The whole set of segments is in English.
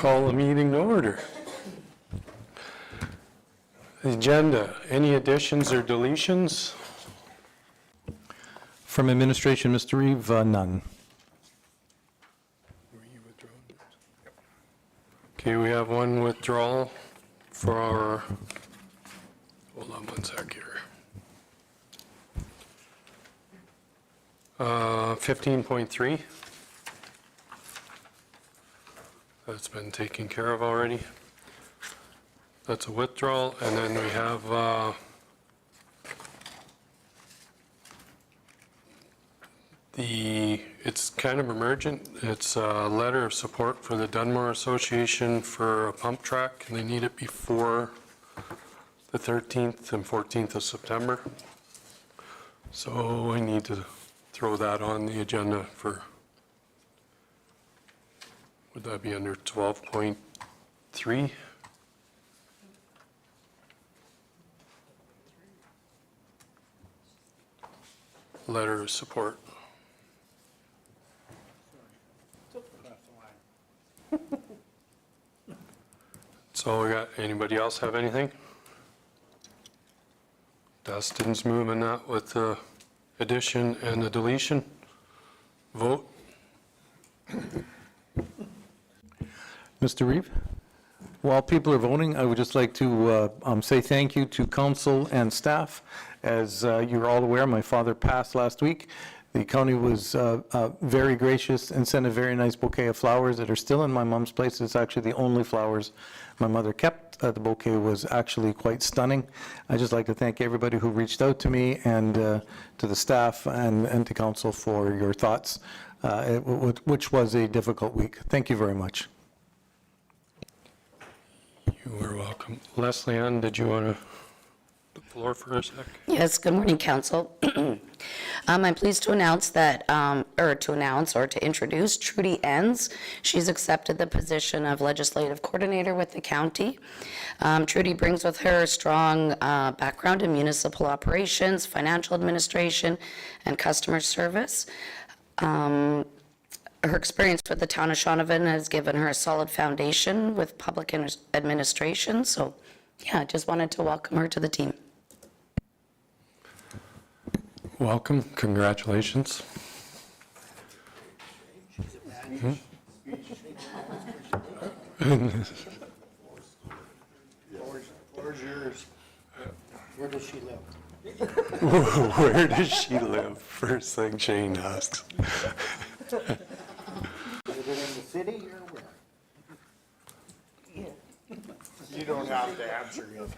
Call the meeting to order. Agenda, any additions or deletions? From administration, Mr. Reeve, none. Okay, we have one withdrawal for our, hold on one sec here. 15.3. That's been taken care of already. That's a withdrawal, and then we have it's kind of emergent. It's a letter of support for the Dunmore Association for a pump track, and they need it before the 13th and 14th of September. So we need to throw that on the agenda for, would that be under 12.3? Letter of support. So we got, anybody else have anything? Dustin's moving that with the addition and the deletion. Vote. Mr. Reeve? While people are voting, I would just like to say thank you to council and staff. As you're all aware, my father passed last week. The county was very gracious and sent a very nice bouquet of flowers that are still in my mom's place. It's actually the only flowers my mother kept. The bouquet was actually quite stunning. I'd just like to thank everybody who reached out to me and to the staff and to council for your thoughts, which was a difficult week. Thank you very much. You are welcome. Leslie Ann, did you want the floor for a sec? Yes, good morning, council. I'm pleased to announce that, to introduce Trudy Enns. She's accepted the position of legislative coordinator with the county. Trudy brings with her a strong background in municipal operations, financial administration, and customer service. Her experience with the town of Shaunavon has given her a solid foundation with public administration. So, yeah, I just wanted to welcome her to the team. Welcome. Congratulations. Where's yours? Where does she live? Where does she live? First thing Shane asks. Is it in the city or where? You don't have to answer yet.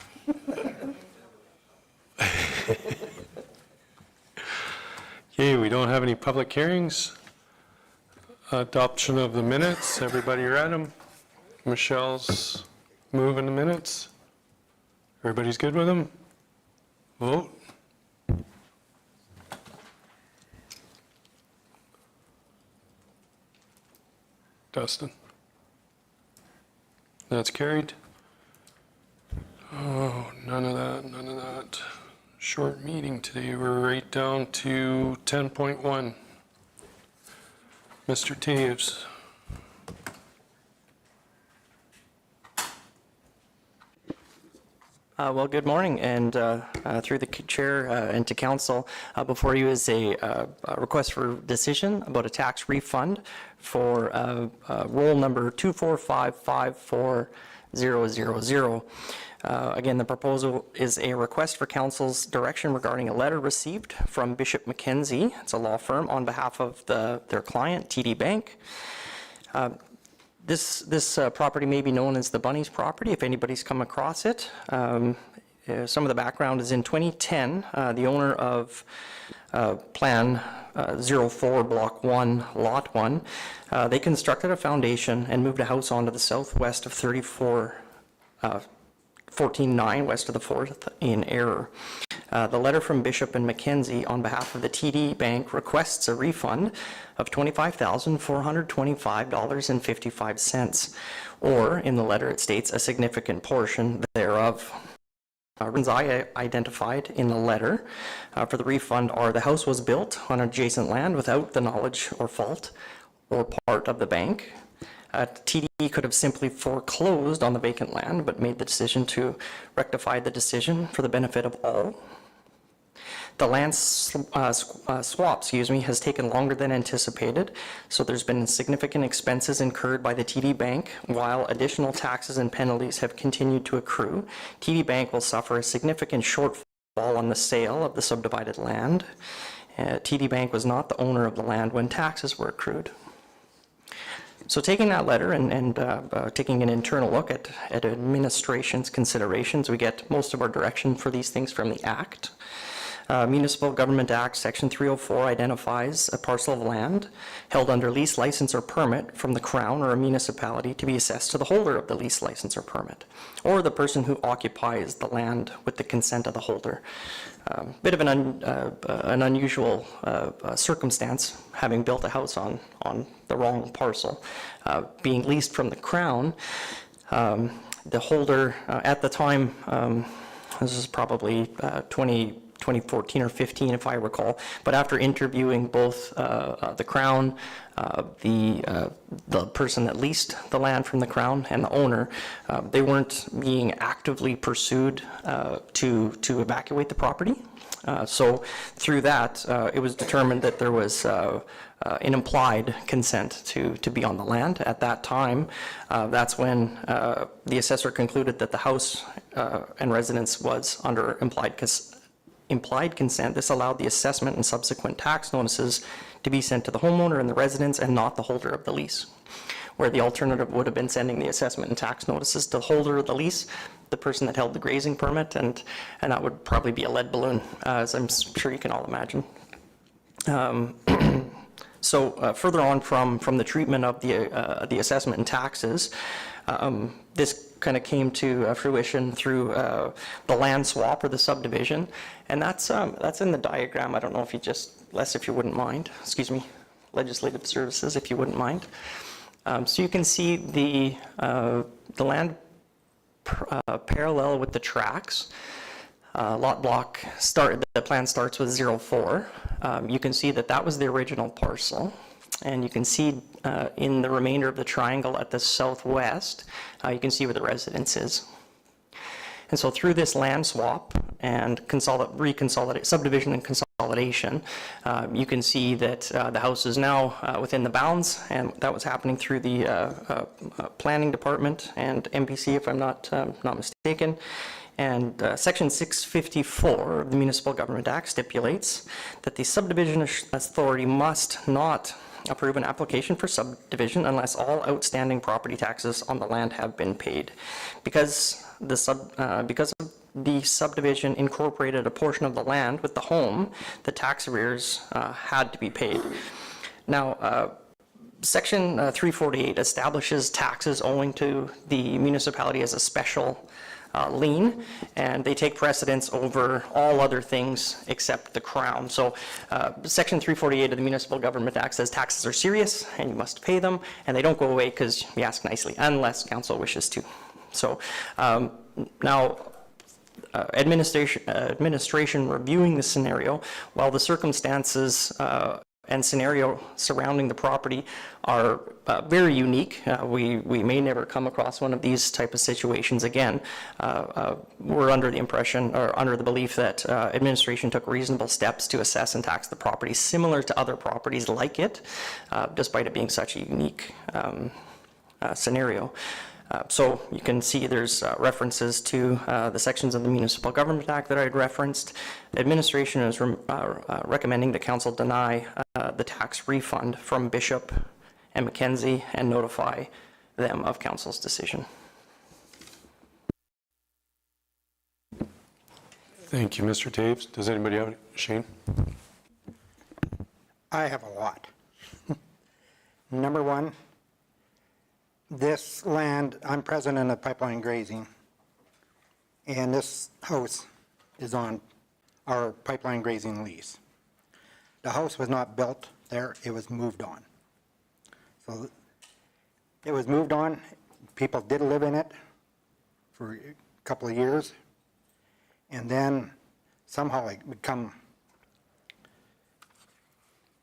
Okay, we don't have any public hearings. Adoption of the minutes. Everybody read them. Michelle's moving the minutes. Everybody's good with them? Vote. Dustin. That's carried. Oh, none of that, none of that. Short meeting today. We're right down to 10.1. Mr. Taves. Well, good morning, and through the chair and to council, before you is a request for decision about a tax refund for roll number 2455400. Again, the proposal is a request for council's direction regarding a letter received from Bishop McKenzie. It's a law firm on behalf of their client, TD Bank. This property may be known as the Bunnies property, if anybody's come across it. Some of the background is in 2010, the owner of Plan 04, Block 1, Lot 1, they constructed a foundation and moved a house onto the southwest of 14.9 west of the 4th in error. The letter from Bishop and McKenzie on behalf of the TD Bank requests a refund of $25,425.55, or in the letter it states a significant portion thereof. Reasons I identified in the letter for the refund are the house was built on adjacent land without the knowledge or fault or part of the bank. TD could have simply foreclosed on the vacant land, but made the decision to rectify the decision for the benefit of all. The land swap, has taken longer than anticipated, so there's been significant expenses incurred by the TD Bank, while additional taxes and penalties have continued to accrue. TD Bank will suffer a significant shortfall on the sale of the subdivided land. TD Bank was not the owner of the land when taxes were accrued. So taking that letter and taking an internal look at administration's considerations, we get most of our direction for these things from the Act. Municipal Government Act, Section 304 identifies a parcel of land held under lease, license, or permit from the Crown or a municipality to be assessed to the holder of the lease, license, or permit, or the person who occupies the land with the consent of the holder. Bit of an unusual circumstance, having built a house on the wrong parcel. Being leased from the Crown, the holder at the time, this is probably 2014 or 15, if I recall. But after interviewing both the Crown, the person that leased the land from the Crown, and the owner, they weren't being actively pursued to evacuate the property. So through that, it was determined that there was an implied consent to be on the land. At that time, that's when the assessor concluded that the house and residence was under implied consent. This allowed the assessment and subsequent tax notices to be sent to the homeowner and the residents and not the holder of the lease, where the alternative would have been sending the assessment and tax notices to the holder of the lease, the person that held the grazing permit, and that would probably be a lead balloon, as I'm sure you can all imagine. So further on from the treatment of the assessment and taxes, this kind of came to fruition through the land swap or the subdivision, and that's in the diagram. I don't know if you Les, if you wouldn't mind, excuse me, Legislative Services, if you wouldn't mind. So you can see the land parallel with the tracks. Lot block the plan starts with 04. You can see that was the original parcel, and you can see in the remainder of the triangle at the southwest, you can see where the residence is. And so through this land swap and subdivision and consolidation, you can see that the house is now within the bounds, and that was happening through the planning department and MPC, if I'm not mistaken. And Section 654 of the Municipal Government Act stipulates that the subdivision authority must not approve an application for subdivision unless all outstanding property taxes on the land have been paid. Because the subdivision incorporated a portion of the land with the home, the tax arrears had to be paid. Now, Section 348 establishes taxes owing to the municipality as a special lien, and they take precedence over all other things except the Crown. So Section 348 of the Municipal Government Act says taxes are serious and you must pay them, and they don't go away because you ask nicely, unless council wishes to. So now administration reviewing the scenario, while the circumstances and scenario surrounding the property are very unique. We may never come across one of these type of situations again. We're under the impression or under the belief that administration took reasonable steps to assess and tax the property similar to other properties like it, despite it being such a unique scenario. So you can see there's references to the sections of the Municipal Government Act that I had referenced. Administration is recommending the council deny the tax refund from Bishop and Mackenzie and notify them of council's decision. Thank you, Mr. Taves. Does anybody have, Shane? I have a lot. Number one, this land, I'm president of Pipeline Grazing, and this house is on our Pipeline Grazing lease. The house was not built there, it was moved on. So it was moved on, people did live in it for a couple of years, and then somehow it would come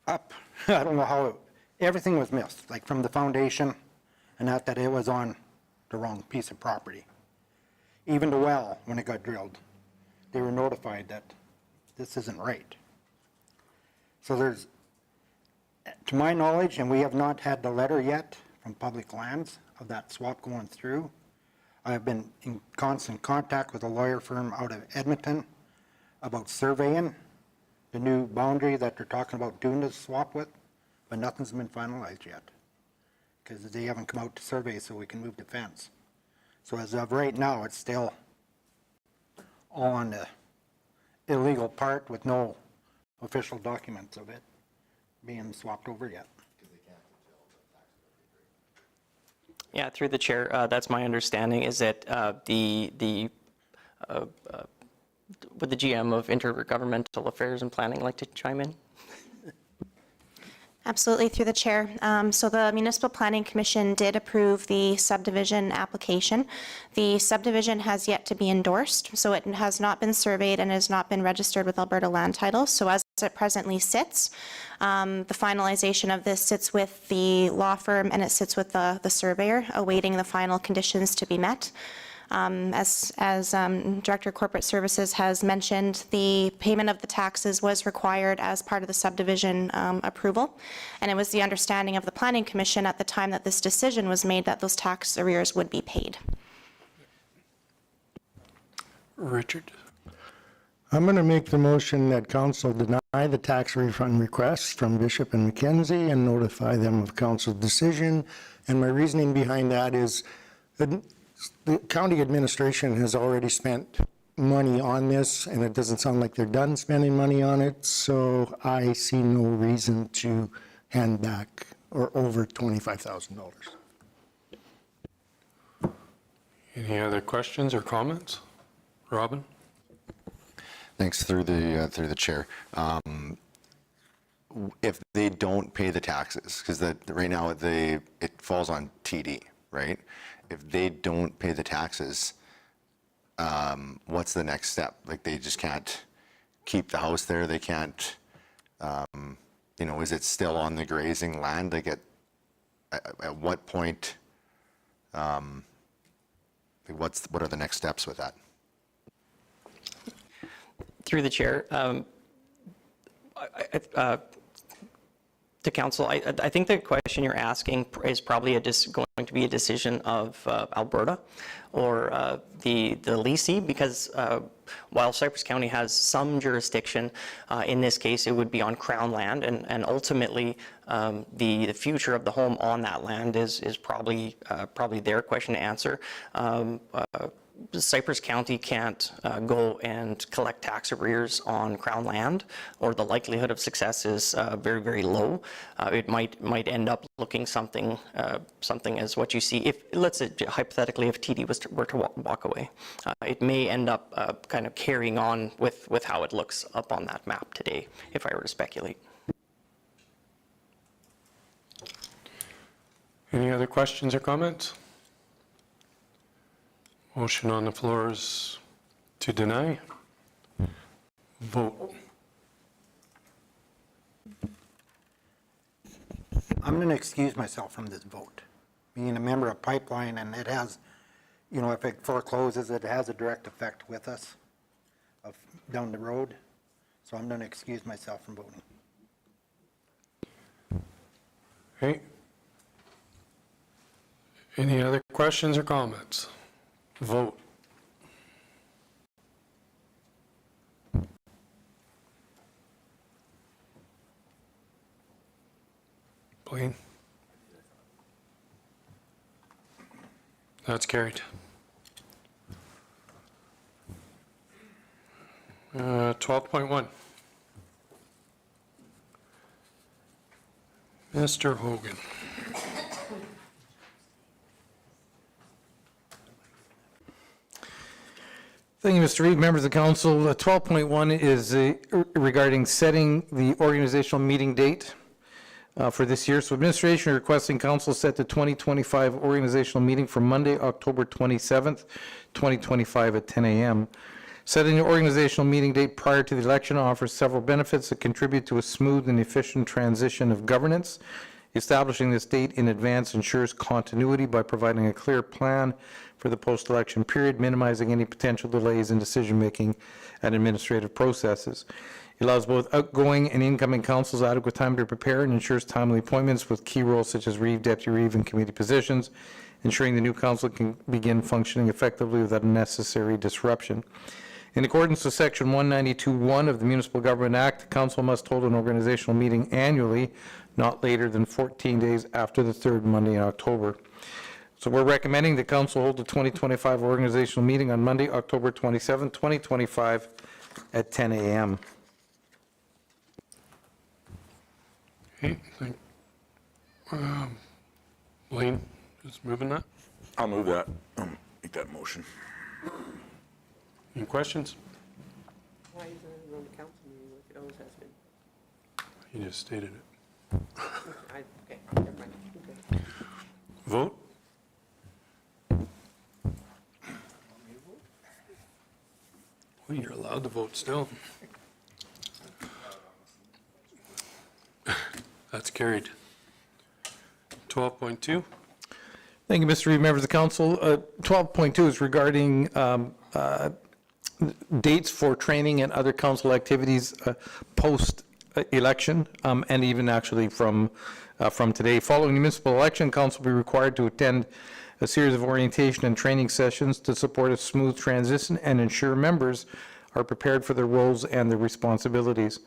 up. I don't know how, everything was missed, like from the foundation and that it was on the wrong piece of property. Even the well, when it got drilled, they were notified that this isn't right. So there's, to my knowledge, and we have not had the letter yet from Public Lands of that swap going through. I've been in constant contact with a lawyer firm out of Edmonton about surveying the new boundary that they're talking about doing the swap with, but nothing's been finalized yet because they haven't come out to survey so we can move the fence. So as of right now, it's still all on the illegal part with no official documents of it being swapped over yet. Yeah, through the chair, that's my understanding, is that would the GM of Intergovernmental Affairs and Planning like to chime in? Absolutely, through the chair. So the Municipal Planning Commission did approve the subdivision application. The subdivision has yet to be endorsed, so it has not been surveyed and has not been registered with Alberta Land Titles. So as it presently sits, the finalization of this sits with the law firm and it sits with the surveyor, awaiting the final conditions to be met. As Director of Corporate Services has mentioned, the payment of the taxes was required as part of the subdivision approval, and it was the understanding of the Planning Commission at the time that this decision was made that those tax arrears would be paid. Richard? I'm going to make the motion that council deny the tax refund requests from Bishop and McKenzie and notify them of council's decision. And my reasoning behind that is that the county administration has already spent money on this, and it doesn't sound like they're done spending money on it, so I see no reason to hand back or over $25,000. Any other questions or comments? Robin? Thanks, through the chair. If they don't pay the taxes, because right now it falls on TD, right? If they don't pay the taxes, what's the next step? Like, they just can't keep the house there. They can't, is it still on the grazing land? Like, at what point, what are the next steps with that? Through the chair, to council, I think the question you're asking is probably going to be a decision of Alberta or the leasee, because while Cypress County has some jurisdiction, in this case it would be on Crown land, and ultimately the future of the home on that land is probably their question to answer. Cypress County can't go and collect tax arrears on Crown land, or the likelihood of success is very, very low. It might end up looking something as what you see. If, let's say, hypothetically, if TD were to walk away, it may end up kind of carrying on with how it looks up on that map today, if I were to speculate. Any other questions or comments? Motion on the floor is to deny. Vote. I'm going to excuse myself from this vote. Being a member of Pipeline, and it has, if it forecloses, it has a direct effect with us down the road. So I'm going to excuse myself from voting. Okay. Any other questions or comments? Vote. Blaine? That's carried. 12.1. Mr. Hogan. Thank you, Mr. Reed. Members of council, 12.1 is regarding setting the organizational meeting date for this year. So administration requesting council set the 2025 organizational meeting for Monday, October 27th, 2025 at 10 a.m. Setting the organizational meeting date prior to the election offers several benefits that contribute to a smooth and efficient transition of governance Establishing this date in advance ensures continuity by providing a clear plan for the post-election period, minimizing any potential delays in decision-making and administrative processes. It allows both outgoing and incoming councils adequate time to prepare and ensures timely appointments with key roles such as Reeve, Deputy Reeve, and committee positions, ensuring the new council can begin functioning effectively without unnecessary disruption. In accordance with Section 192(1) of the Municipal Government Act, the council must hold an organizational meeting annually, not later than 14 days after the third Monday in October. So we're recommending the council hold the 2025 organizational meeting on Monday, October 27, 2025 at 10 a.m. Okay, Blaine, just moving that. I'll move that. Make that motion. Any questions? Why isn't it on the council meeting like it always has been? You just stated it. Okay, never mind. Okay. Vote? Well, you're allowed to vote still. That's carried. 12.2? Thank you, Mr. Reeve, members of the council. 12.2 is regarding dates for training and other council activities post-election, and even actually from today. Following the municipal election, council will be required to attend a series of orientation and training sessions to support a smooth transition and ensure members are prepared for their roles and their responsibilities.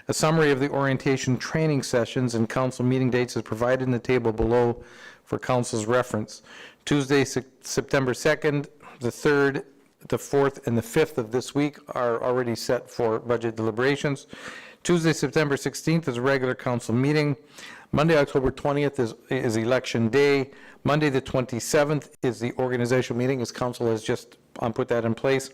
A summary of the orientation training sessions and council meeting dates is provided in the table below for council's reference. Tuesday, September 2nd, the 3rd, the 4th, and the 5th of this week are already set for budget deliberations. Tuesday, September 16th is a regular council meeting. Monday, October 20th is election day. Monday, the 27th is the organizational meeting, as council has just put that in place.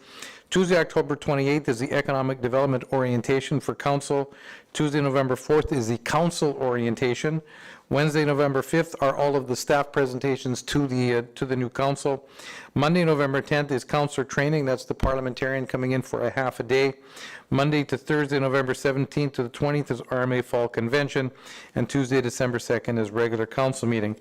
Tuesday, October 28th is the economic development orientation for council. Tuesday, November 4th is the council orientation. Wednesday, November 5th are all of the staff presentations to the new council. Monday, November 10th is councillor training. That's the parliamentarian coming in for a half a day. Monday to Thursday, November 17th to the 20th is RMA Fall Convention, and Tuesday, December 2nd is regular council meeting.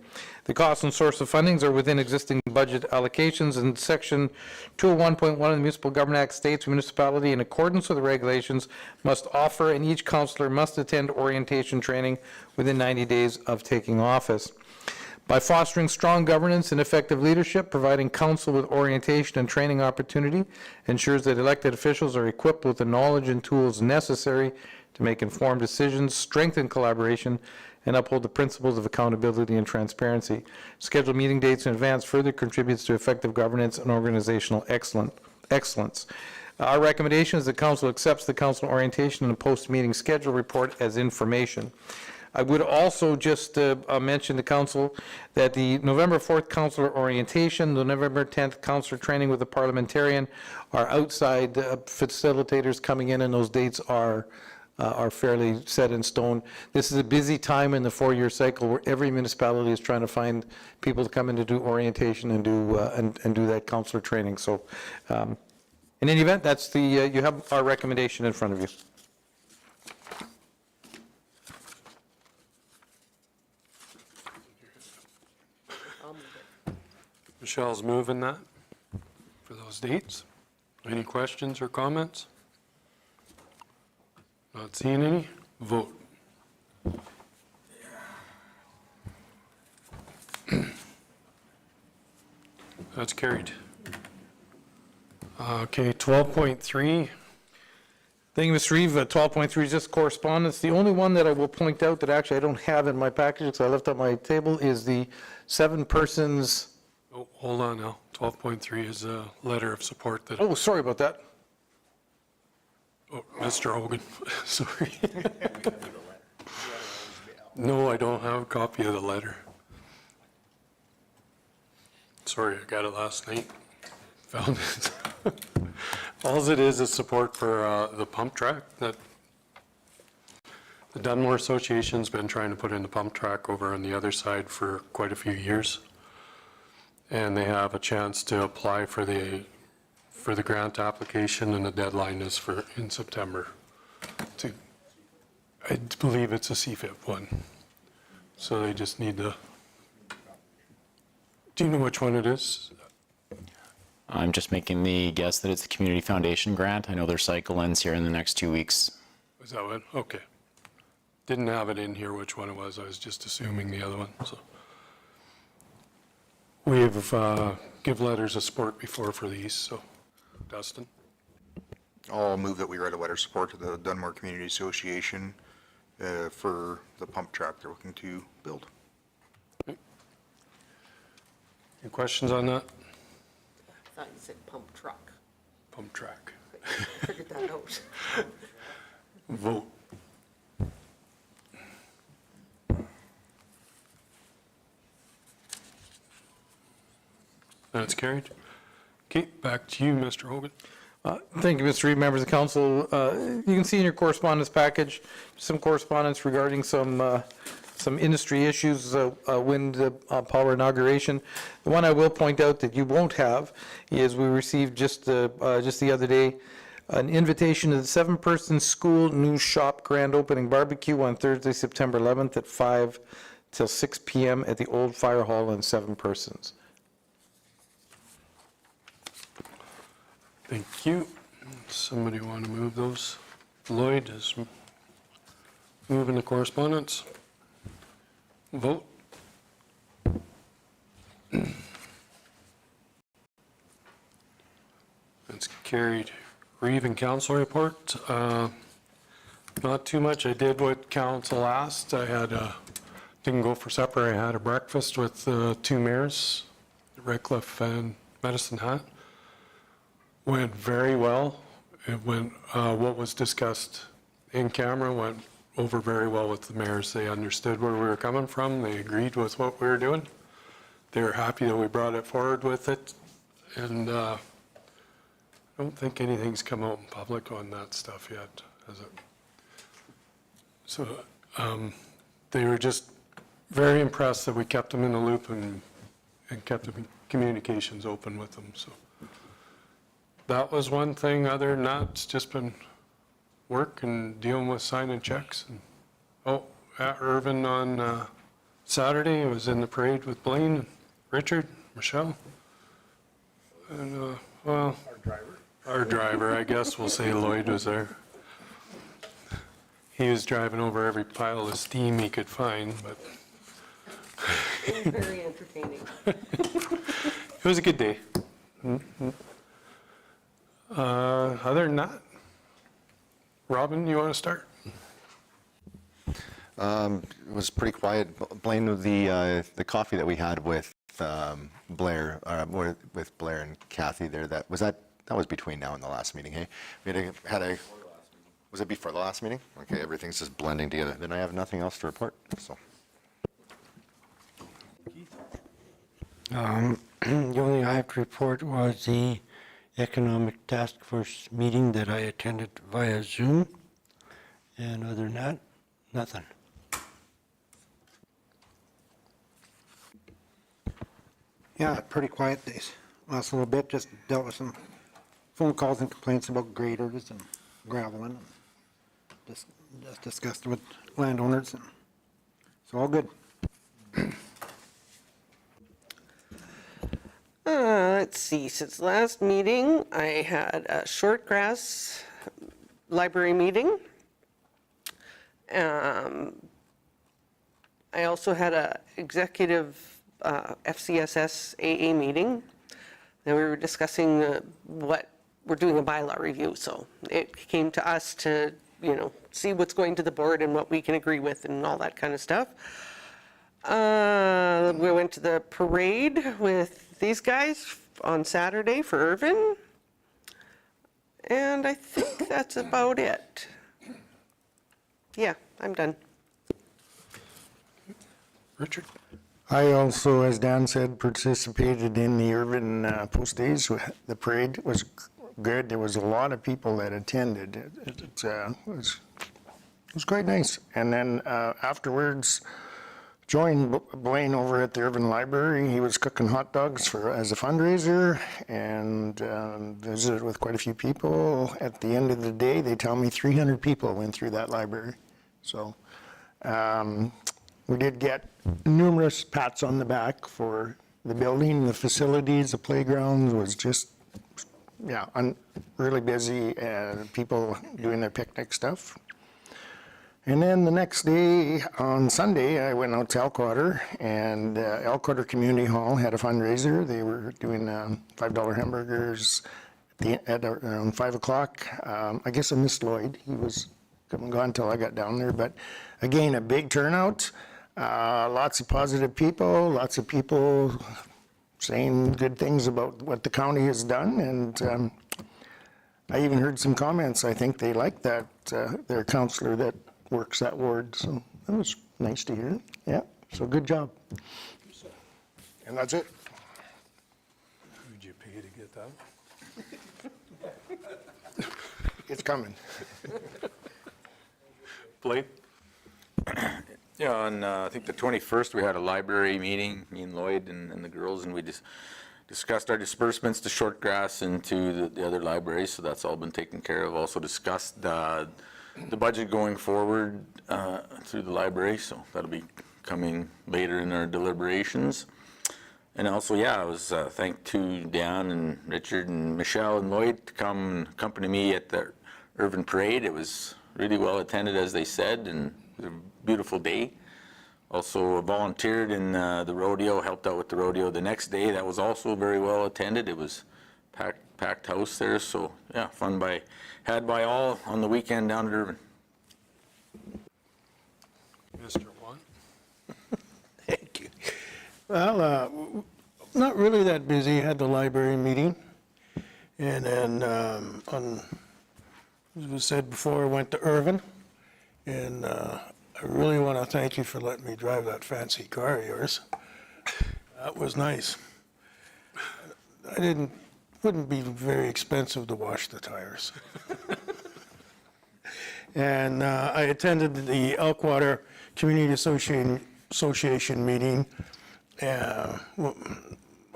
The cost and source of fundings are within existing budget allocations, and Section 201.1 of the Municipal Government Act states municipality, in accordance with the regulations, must offer and each councillor must attend orientation training within 90 days of taking office. By fostering strong governance and effective leadership, providing council with orientation and training opportunity ensures that elected officials are equipped with the knowledge and tools necessary to make informed decisions, strengthen collaboration, and uphold the principles of accountability and transparency. Scheduled meeting dates in advance further contributes to effective governance and organizational excellence. Our recommendation is that council accepts the council orientation and a post-meeting schedule report as information. I would also just mention to council that the November 4th councillor orientation, the November 10th councillor training with the parliamentarian are outside facilitators coming in, and those dates are fairly set in stone. This is a busy time in the 4-year cycle where every municipality is trying to find people to come in to do orientation and do that councillor training. So in any event, that's the you have our recommendation in front of you. Michelle's moving that for those dates. Any questions or comments? Not seeing any. Vote. That's carried. Okay, 12.3. Thank you, Mr. Reeve. 12.3 is just correspondence. The only one that I will point out that actually I don't have in my package because I left on my table is the 7 persons. Oh, hold on now. 12.3 is a letter of support that, Oh, sorry about that. oh, Mr. Hogan, sorry. No, I don't have a copy of the letter. Sorry, I got it last night. Found it. All it is support for the pump track that the Dunmore Association's been trying to put in the pump track over on the other side for quite a few years. And they have a chance to apply for the grant application, and the deadline is in September. I believe it's a CFIP one. So they just need to, do you know which one it is? I'm just making the guess that it's the Community Foundation grant. I know their cycle ends here in the next 2 weeks. Is that one? Okay. Didn't have it in here which one it was. I was just assuming the other one, so. We've give letters of support before for these, so Dustin. I'll move that we write a letter of support to the Dunmore Community Association for the pump track they're looking to build. Any questions on that? I thought you said pump truck. Pump track. Figured that out. Vote. That's carried. Okay, back to you, Mr. Hogan. Thank you, Mr. Reed, members of council. You can see in your correspondence package, some correspondence regarding some industry issues, wind power inauguration. The one I will point out that you won't have is we received just the other day an invitation to the 7-person school new shop grand opening barbecue on Thursday, September 11th at 5 till 6 p.m. at the old fire hall in 7 persons. Thank you. Somebody want to move those? Lloyd is moving the correspondence. Vote. That's carried. Reeve and council report. Not too much. I did what council asked. I had didn't go for supper. I had a breakfast with 2 mayors, Redcliffe and Medicine Hat. Went very well. It went, what was discussed in camera went over very well with the mayors. They understood where we were coming from. They agreed with what we were doing. They were happy that we brought it forward with it. And I don't think anything's come out in public on that stuff yet, has it? So they were just very impressed that we kept them in the loop and kept the communications open with them, so. That was one thing. Other than that, it's just been work and dealing with signing checks. And, at Irvin on Saturday, I was in the parade with Blaine, Richard, Michelle. And, well, our driver, I guess we'll say Lloyd was there. He was driving over every pile of steam he could find, but It was very entertaining. it was a good day. Mm-hmm. Other than that, Robin, you want to start? It was pretty quiet. Blaine, with the coffee that we had with Blair, with Blair and Kathy there, that was between now and the last meeting, hey? We had a was it before the last meeting? Okay, everything's just blending together. Then I have nothing else to report, so. The only thing I have to report was the Economic Task Force meeting that I attended via Zoom. And other than that, nothing. Yeah, pretty quiet days. Last little bit, just dealt with some phone calls and complaints about graders and graveling. And just discussed with landowners, and it's all good. Let's see, since last meeting, I had a short grass library meeting. I also had a executive FCSS AA meeting. Then we were discussing what, we're doing a bylaw review, so it came to us to, see what's going to the board and what we can agree with and all that kind of stuff. We went to the parade with these guys on Saturday for Irvin. And I think that's about it. Yeah, I'm done. Richard? I also, as Dan said, participated in the Urban Post Days. The parade was good. There was a lot of people that attended. It was quite nice. And then afterwards, joined Blaine over at the Urban Library. He was cooking hot dogs as a fundraiser, and visited with quite a few people. At the end of the day, they tell me 300 people went through that library. So We did get numerous pats on the back for the building, the facilities, the playgrounds was just, yeah, really busy and people doing their picnic stuff. And then the next day, on Sunday, I went out to Elkwater, and Elkwater Community Hall had a fundraiser. They were doing $5 hamburgers at around 5 o'clock. I guess I missed Lloyd. He was gone until I got down there. But again, a big turnout, lots of positive people, lots of people saying good things about what the county has done. And I even heard some comments. I think they liked that, their counselor that works that ward, so that was nice to hear. Yeah, so good job. And that's it. Would you pay to get that? It's coming. Blake? Yeah, on, I think the 21st, we had a library meeting, me and Lloyd and the girls, and we just discussed our disbursements to Shortgrass and to the other libraries, so that's all been taken care of. Also discussed the budget going forward through the library, so that'll be coming later in our deliberations. And also, yeah, I was thanked to Dan and Richard and Michelle and Lloyd to come accompany me at the Irvin Parade. It was really well attended, as they said, and it was a beautiful day. Also volunteered in the rodeo, helped out with the rodeo the next day. That was also very well attended. It was packed house there, so yeah, fun had by all on the weekend down at Irvin. Mr. Juan? Thank you. Well, not really that busy. Had the library meeting. And then, as was said before, I went to Irvin. And I really want to thank you for letting me drive that fancy car of yours. That was nice. Wouldn't be very expensive to wash the tires. And I attended the Elkwater Community Association meeting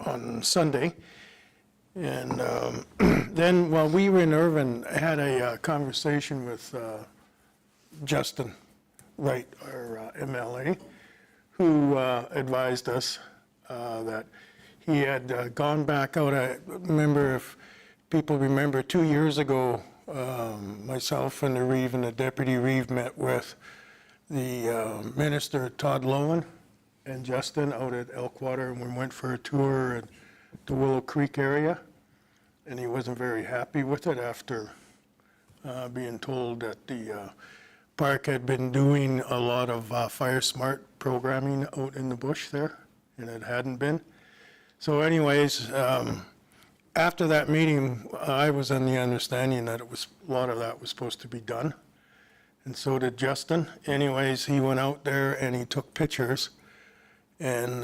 on Sunday. And then while we were in Irvin, I had a conversation with Justin Wright, our MLA, who advised us that he had gone back out. I remember, if people remember, 2 years ago, myself and the Reeve and the Deputy Reeve met with the Minister Todd Lowen and Justin out at Elkwater, and we went for a tour at the Willow Creek area, and he wasn't very happy with it after being told that the park had been doing a lot of Fire Smart programming out in the bush there, and it hadn't been. So anyways, after that meeting, I was in the understanding that a lot of that was supposed to be done, and so did Justin. Anyways, he went out there and he took pictures and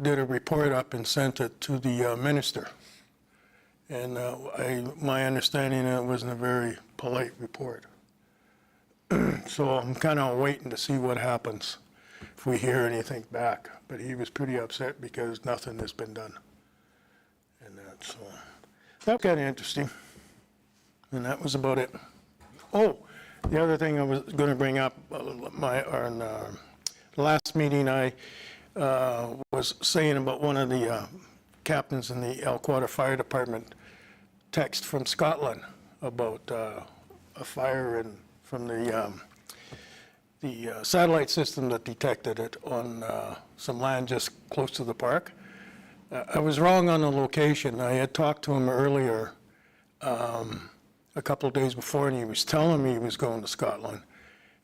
did a report up and sent it to the minister. And my understanding, it wasn't a very polite report. So I'm kind of waiting to see what happens if we hear anything back. But he was pretty upset because nothing has been done. And that's that was kind of interesting. And that was about it. Oh, the other thing I was going to bring up, on the last meeting, I was saying about one of the captains in the Elkwater Fire Department text from Scotland about a fire from the satellite system that detected it on some land just close to the park. I was wrong on the location. I had talked to him earlier, a couple of days before, and he was telling me he was going to Scotland.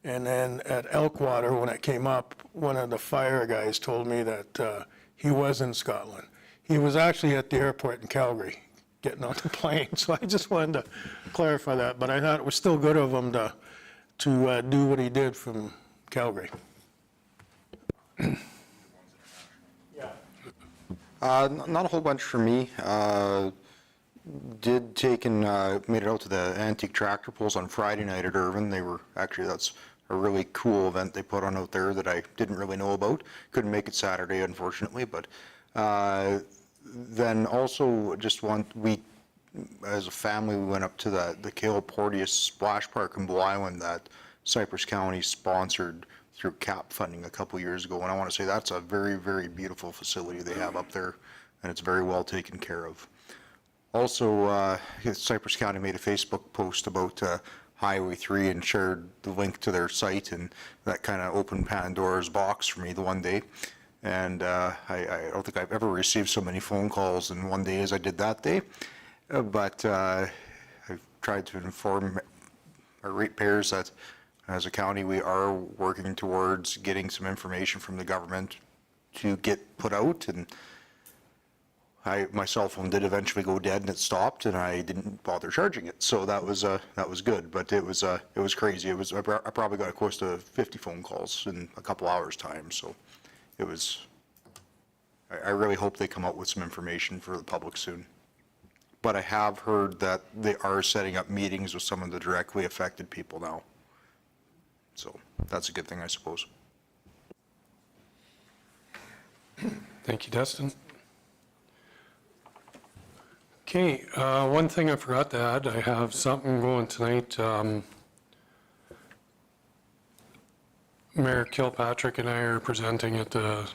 And then at Elkwater, when it came up, one of the fire guys told me that he was in Scotland. He was actually at the airport in Calgary, getting on the plane. So I just wanted to clarify that, but I thought it was still good of him to do what he did from Calgary. Not a whole bunch for me. Did take and made it out to the antique tractor pulls on Friday night at Irvin. That's a really cool event they put on out there that I didn't really know about. Couldn't make it Saturday, unfortunately, but then also just we, as a family, we went up to the Cale Porteous Splash Park in Blue Island that Cypress County sponsored through CAP funding a couple years ago. And I want to say that's a very, very beautiful facility they have up there, and it's very well taken care of. Also, Cypress County made a Facebook post about Highway 3 and shared the link to their site, and that kind of opened Pandora's box for me the one day. And I don't think I've ever received so many phone calls in one day as I did that day. But I've tried to inform our ratepayers that as a county, we are working towards getting some information from the government to get put out. And my cell phone did eventually go dead and it stopped, and I didn't bother charging it. So that was good, but it was crazy. I probably got close to 50 phone calls in a couple hours time. So it was, I really hope they come out with some information for the public soon. But I have heard that they are setting up meetings with some of the directly affected people now. So that's a good thing, I suppose. Thank you, Dustin. Okay, one thing I forgot to add, I have something going tonight. Mayor Kilpatrick and I are presenting at the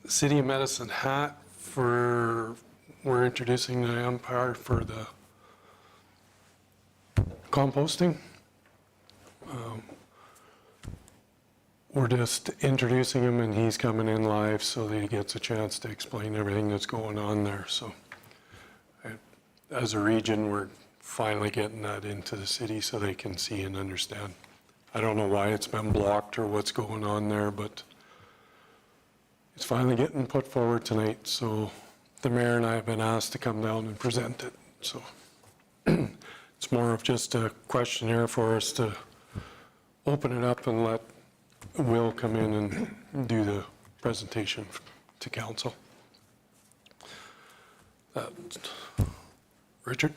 City of Medicine Hat we're introducing the umpire for the composting. We're just introducing him, and he's coming in live so that he gets a chance to explain everything that's going on there. So as a region, we're finally getting that into the city so they can see and understand. I don't know why it's been blocked or what's going on there, but it's finally getting put forward tonight. So the mayor and I have been asked to come down and present it. So it's more of just a questionnaire for us to open it up and let Will come in and do the presentation to council. Richard?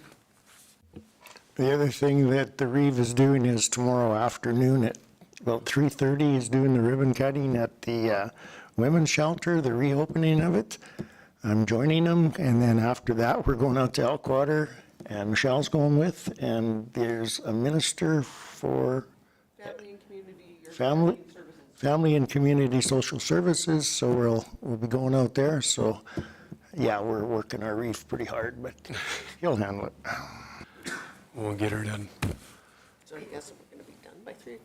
The other thing that the Reeve is doing is tomorrow afternoon at about 3:30 is doing the ribbon cutting at the women's shelter, the reopening of it. I'm joining them, and then after that, we're going out to Elkwater, and Michelle's going with, and there's a minister for Family and Community Social Services, so we'll be going out there. So yeah, we're working our reef pretty hard, but he'll handle it. We'll get her done. So I guess we're going to be done by 3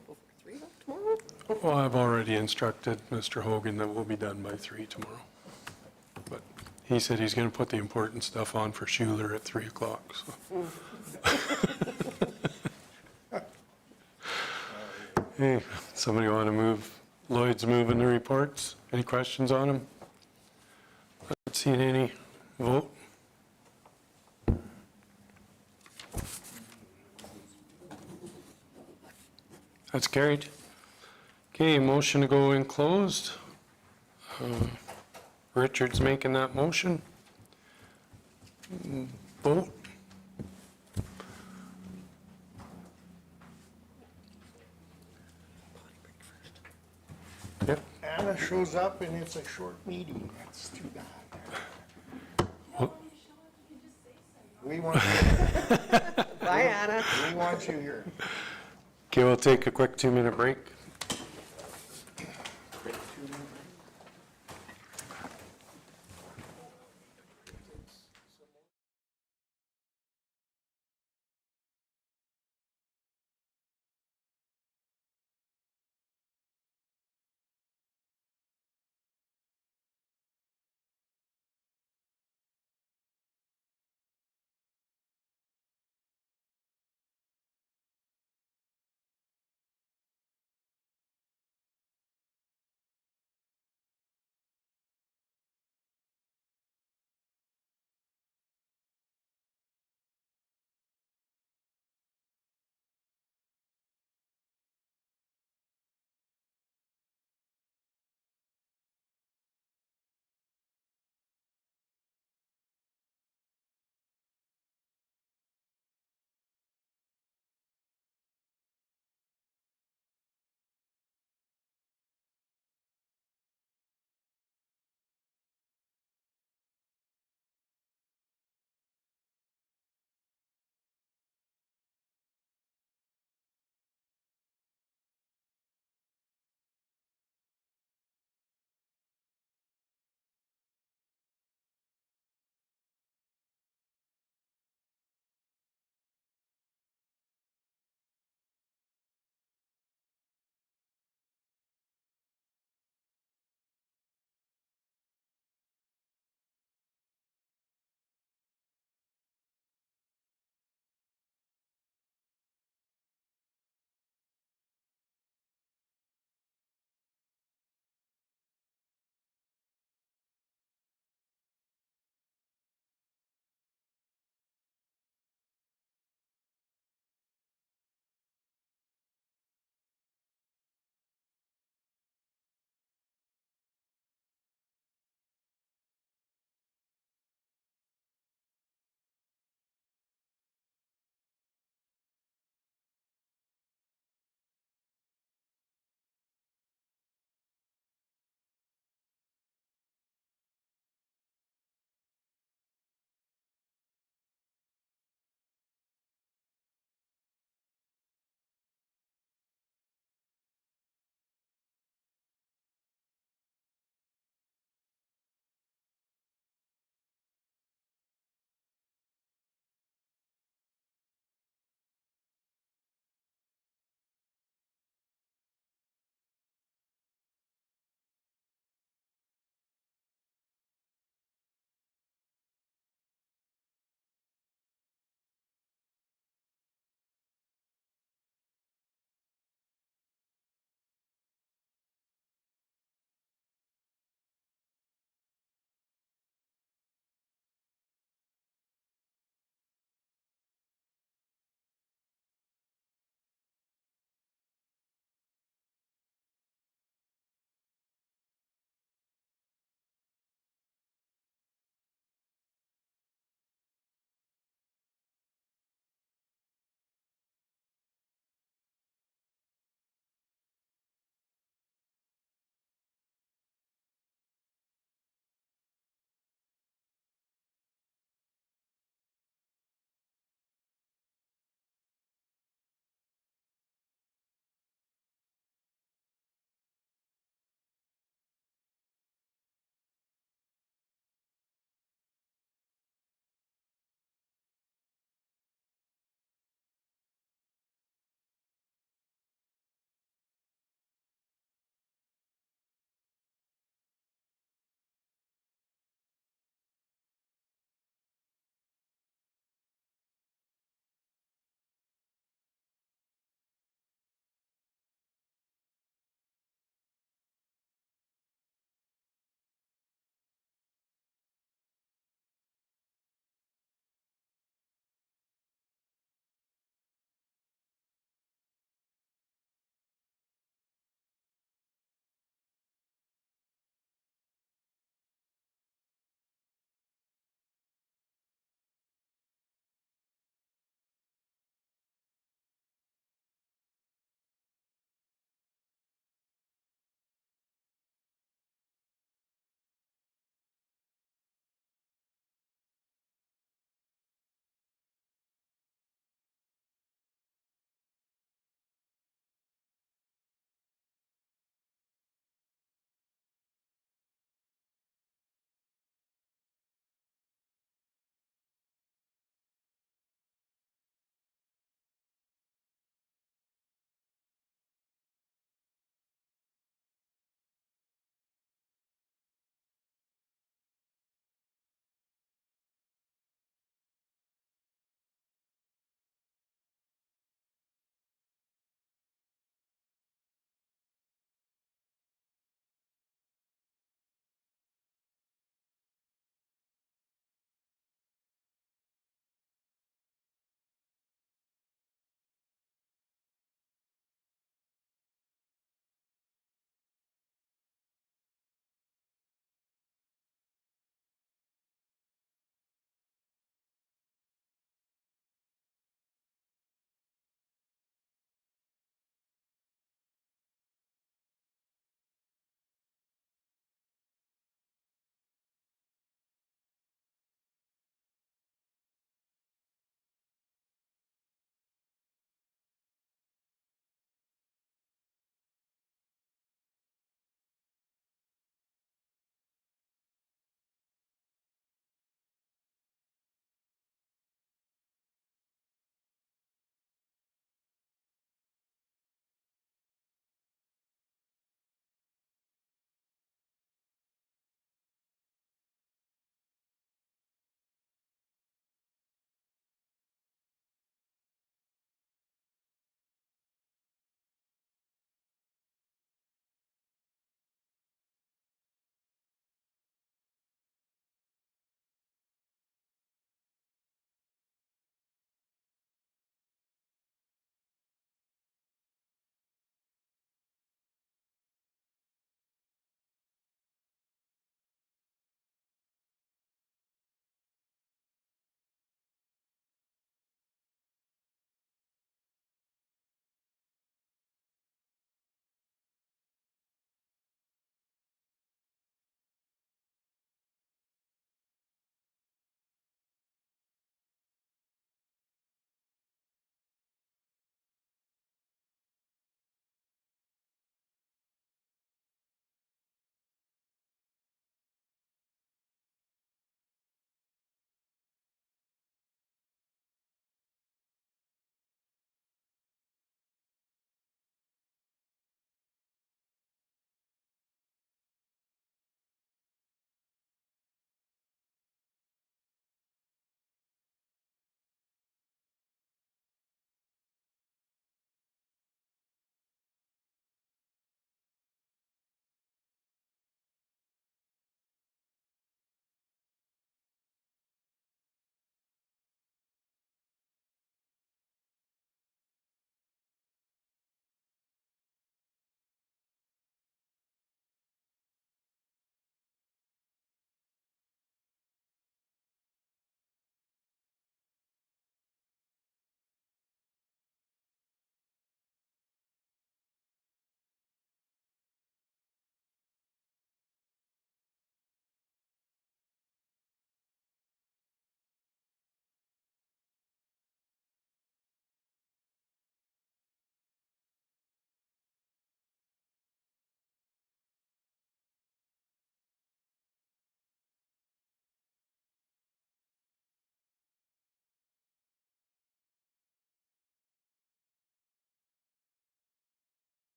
tomorrow? Well, I've already instructed Mr. Hogan that we'll be done by 3 tomorrow. But he said he's going to put the important stuff on for Schuler at 3 o'clock. So. Hey, somebody want to move? Lloyd's moving the reports. Any questions on them? Not seen any. Vote. That's carried. Okay, motion to go in closed. Richard's making that motion. Vote. Yep. Anna shows up and it's a short meeting. That's too bad. Well, We want you, Bye, Anna. we want you here. okay, we'll take a quick 2-minute break.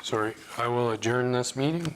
Sorry, I will adjourn this meeting.